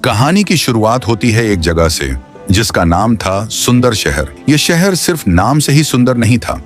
कहानी की शुरुआत होती है एक जगह से जिसका नाम था सुंदर शहर। यह शहर सिर्फ नाम से ही सुंदर नहीं था,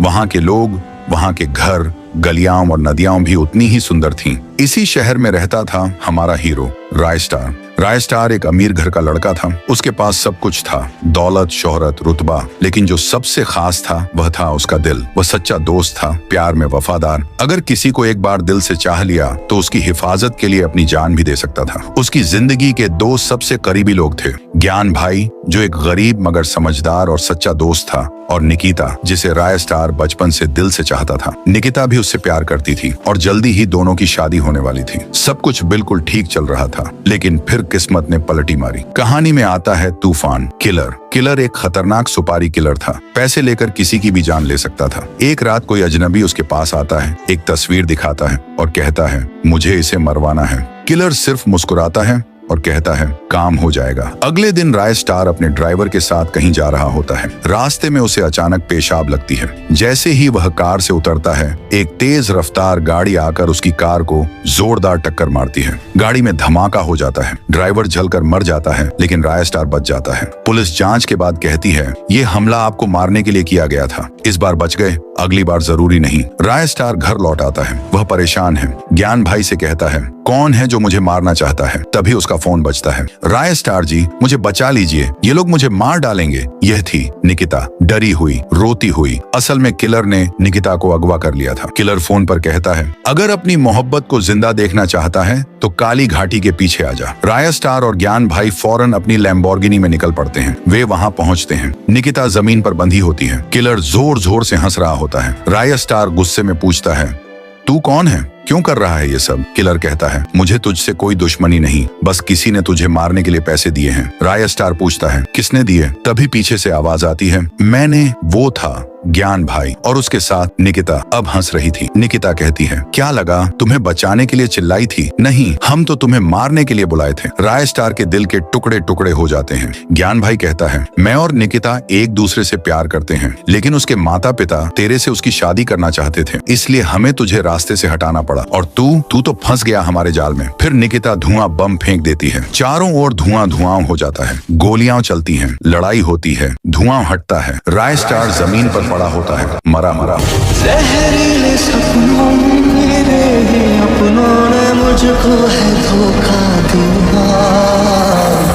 वहां के लोग, वहां के घर, गलियां और नदियां भी उतनी ही सुंदर थीं। इसी शहर में रहता था हमारा हीरो रायस्टार। रायस्टार एक अमीर घर का लड़का था। उसके पास सब कुछ था, दौलत, शोहरत, रुतबा, लेकिन जो सबसे खास था वह था उसका दिल। वह सच्चा दोस्त था, प्यार में वफादार। अगर किसी को एक बार दिल से चाह लिया तो उसकी हिफाजत के लिए अपनी जान भी दे सकता था। उसकी जिंदगी के दो सबसे करीबी लोग थे, ज्ञान भाई जो एक गरीब मगर समझदार और सच्चा दोस्त था, और निकिता जिसे रायस्टार बचपन से दिल से चाहता था। निकिता भी उससे प्यार करती थी और जल्दी ही दोनों की शादी होने वाली थी। सब कुछ बिल्कुल ठीक चल रहा था, लेकिन फिर किस्मत ने पलटी मारी। कहानी में आता है तूफान। किलर एक खतरनाक सुपारी किलर था। पैसे लेकर किसी की भी जान ले सकता था। एक रात कोई अजनबी उसके पास आता है, एक तस्वीर दिखाता है और कहता है मुझे इसे मरवाना है। किलर सिर्फ मुस्कुराता है और कहता है काम हो जाएगा। अगले दिन रायस्टार अपने ड्राइवर के साथ कहीं जा रहा होता है। रास्ते में उसे अचानक पेशाब लगती है। जैसे ही वह कार से उतरता है, एक तेज रफ्तार गाड़ी आकर उसकी कार को जोरदार टक्कर मारती है। गाड़ी में धमाका हो जाता है। ड्राइवर जलकर मर जाता है, लेकिन रायस्टार बच जाता है। पुलिस जांच के बाद कहती है ये हमला आपको मारने के लिए किया गया था। इस बार बच गए, अगली बार जरूरी नहीं। रायस्टार घर लौट आता है। वह परेशान है। ज्ञान भाई से कहता है कौन है जो मुझे मारना चाहता है। तभी उसका फोन बजता है। रायस्टार जी, मुझे बचा लीजिए, ये लोग मुझे मार डालेंगे। यह थी निकिता, डरी हुई, रोती हुई। असल में किलर ने निकिता को अगवा कर लिया था। किलर फोन पर कहता है अगर अपनी मोहब्बत को जिंदा देखना चाहता है तो काली घाटी के पीछे आ जा। रायस्टार और ज्ञान भाई फौरन अपनी लैम्बोर्गिनी में निकल पड़ते हैं। वे वहां पहुंचते हैं। निकिता जमीन पर बंधी होती है। किलर जोर जोर से हंस रहा होता है। रायस्टार गुस्से में पूछता है तू कौन है, क्यों कर रहा है ये सब? किलर कहता है मुझे तुझसे कोई दुश्मनी नहीं, बस किसी ने तुझे मारने के लिए पैसे दिए हैं। रायस्टार पूछता है किसने दिए? तभी पीछे से आवाज आती है मैंने। वो था ज्ञान भाई और उसके साथ निकिता अब हंस रही थी। निकिता कहती है क्या लगा तुम्हें बचाने के लिए चिल्लाई थी? नहीं, हम तो तुम्हें मारने के लिए बुलाए थे। रायस्टार के दिल के टुकड़े टुकड़े हो जाते हैं। ज्ञान भाई कहता है मैं और निकिता एक दूसरे से प्यार करते हैं, लेकिन उसके माता पिता तेरे से उसकी शादी करना चाहते थे, इसलिए हमें तुझे रास्ते से हटाना पड़ा और तू तो फंस गया हमारे जाल में। फिर निकिता धुआं बम फेंक देती है। चारों ओर धुआं हो जाता है। गोलियां चलती हैं, लड़ाई होती है, धुआं हटता है। रायस्टार जमीन पर पड़ा होता है, मरा। जहरीले सपनों मेरे अपनों ने मुझको है धोखा दिया।